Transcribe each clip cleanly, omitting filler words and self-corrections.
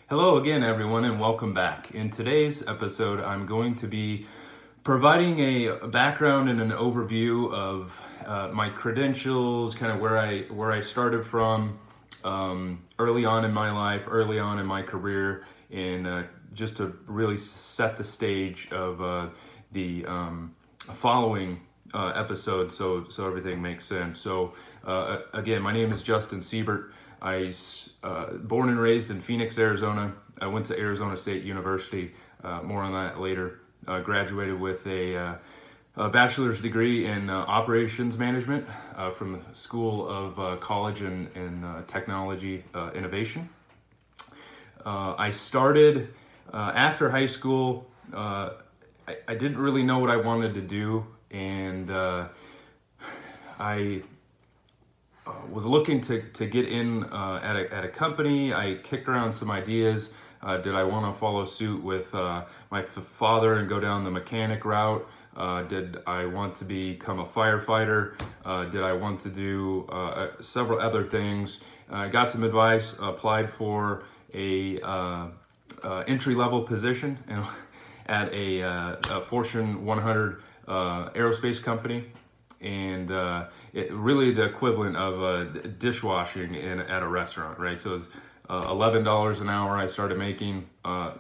Hello again, everyone, and welcome back. In today's episode, I'm going to be providing a background and an overview of my credentials, kind of where I started from early on in my life, early on in my career, and just to really set the stage of the following episode, so everything makes sense. So again, my name is Justin Siebert. Born and raised in Phoenix, Arizona. I went to Arizona State University. More on that later. Graduated with a bachelor's degree in operations management from the School of College and Technology Innovation. I started after high school. I didn't really know what I wanted to do, and I was looking to get in at a company. I kicked around some ideas. Did I want to follow suit with my father and go down the mechanic route? Did I want to become a firefighter? Did I want to do several other things? I got some advice, applied for a entry-level position at a Fortune 100 aerospace company. And really the equivalent of dishwashing at a restaurant, right? So it was $11 an hour I started making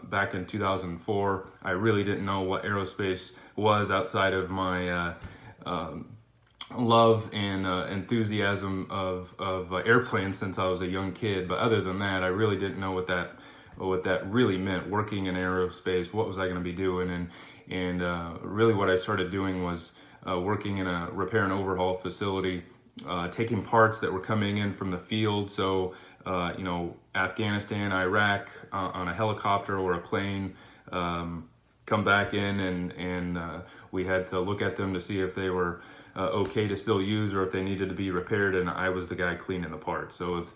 back in 2004. I really didn't know what aerospace was outside of my love and enthusiasm of airplanes since I was a young kid. But other than that, I really didn't know what that really meant, working in aerospace. What was I going to be doing? And really what I started doing was working in a repair and overhaul facility, taking parts that were coming in from the field. So, Afghanistan, Iraq, on a helicopter or a plane, come back in and we had to look at them to see if they were okay to still use or if they needed to be repaired. And I was the guy cleaning the parts. So it's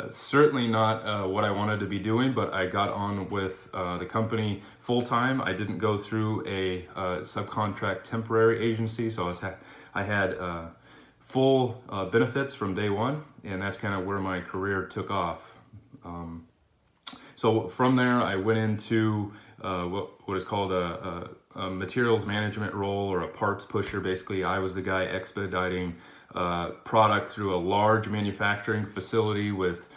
certainly not what I wanted to be doing, but I got on with the company full time. I didn't go through a subcontract temporary agency, so I had full benefits from day one, and that's kind of where my career took off. So from there, I went into what is called a materials management role, or a parts pusher. Basically, I was the guy expediting product through a large manufacturing facility with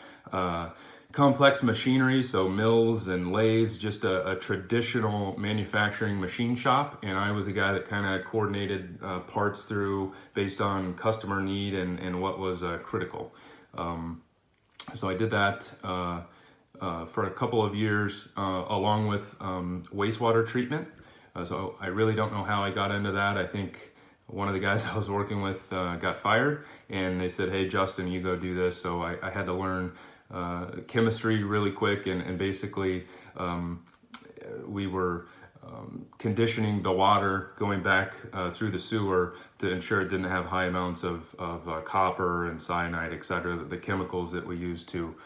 complex machinery, so mills and lathes, just a traditional manufacturing machine shop. And I was the guy that kind of coordinated parts through based on customer need and what was critical. So I did that for a couple of years along with wastewater treatment. So I really don't know how I got into that. I think one of the guys I was working with got fired, and they said, "Hey, Justin, you go do this." So I had to learn chemistry really quick, and basically we were conditioning the water going back through the sewer to ensure it didn't have high amounts of copper and cyanide, etc., the chemicals that we use to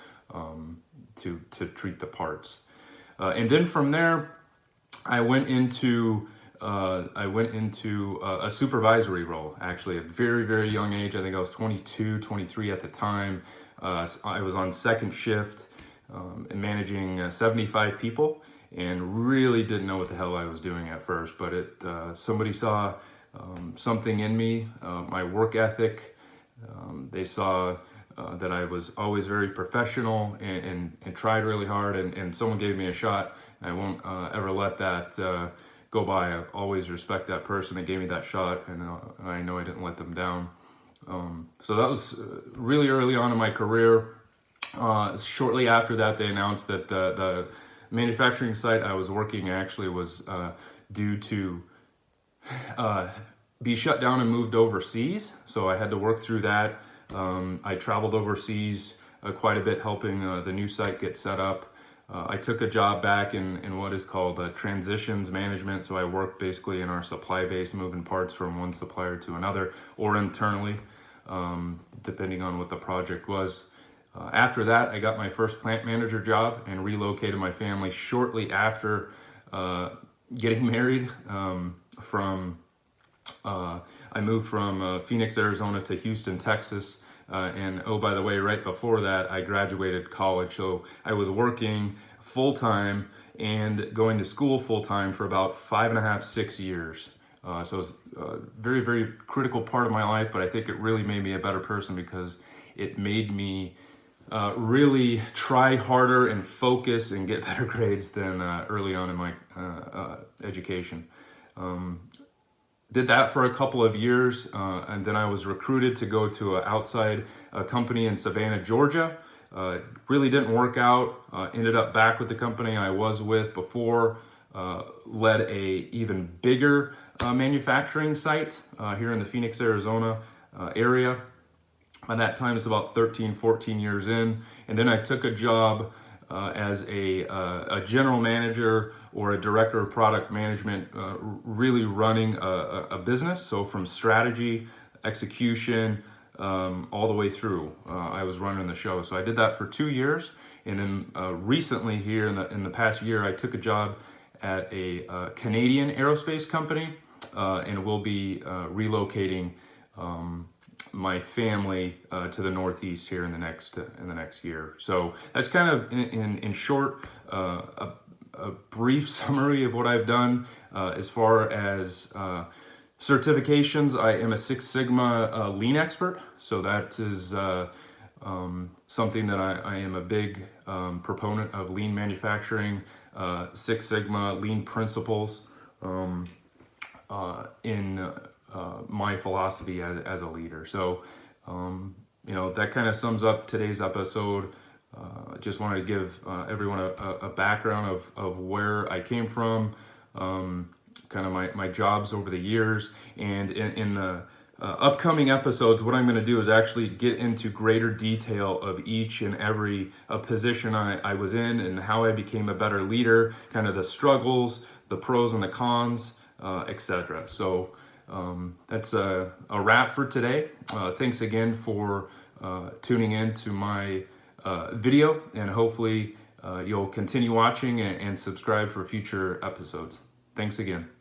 treat the parts. And then from there, I went into a supervisory role, actually, at a very, very young age. I think I was 22, 23 at the time. I was on second shift and managing 75 people, and really didn't know what the hell I was doing at first. But somebody saw something in me, my work ethic. They saw that I was always very professional and tried really hard, and someone gave me a shot. I won't ever let that go by. I always respect that person that gave me that shot, and I know I didn't let them down. So that was really early on in my career. Shortly after that, they announced that the manufacturing site I was working actually was due to be shut down and moved overseas. So I had to work through that. I traveled overseas quite a bit, helping the new site get set up. I took a job back in what is called transitions management. So I worked basically in our supply base, moving parts from one supplier to another, or internally, depending on what the project was. After that, I got my first plant manager job and relocated my family shortly after getting married. I moved from Phoenix, Arizona to Houston, Texas. And oh, by the way, right before that, I graduated college. So I was working full-time and going to school full-time for about 5.5, 6 years. So it was a very, very critical part of my life, but I think it really made me a better person because it made me really try harder and focus and get better grades than early on in my education. Did that for a couple of years, and then I was recruited to go to an outside company in Savannah, Georgia. Really didn't work out. Ended up back with the company I was with before. Led a even bigger manufacturing site here in the Phoenix, Arizona area. By that time, it's about 13, 14 years in. And then I took a job as a general manager or a director of product management, really running a business. So from strategy, execution, all the way through, I was running the show. So I did that for 2 years. And then recently here in the past year, I took a job at a Canadian aerospace company, and we'll be relocating my family to the Northeast here in the next year. So that's kind of in short a brief summary of what I've done as far as certifications. I am a Six Sigma lean expert, so that is something that I am a big proponent of lean manufacturing, Six Sigma lean principles in my philosophy as a leader. So, that kind of sums up today's episode. Just wanted to give everyone a background of where I came from, kind of my jobs over the years. And in the upcoming episodes, what I'm going to do is actually get into greater detail of each and every position I was in and how I became a better leader, kind of the struggles, the pros and the cons, etc. So that's a wrap for today. Thanks again for tuning in to my video, and hopefully you'll continue watching and subscribe for future episodes. Thanks again.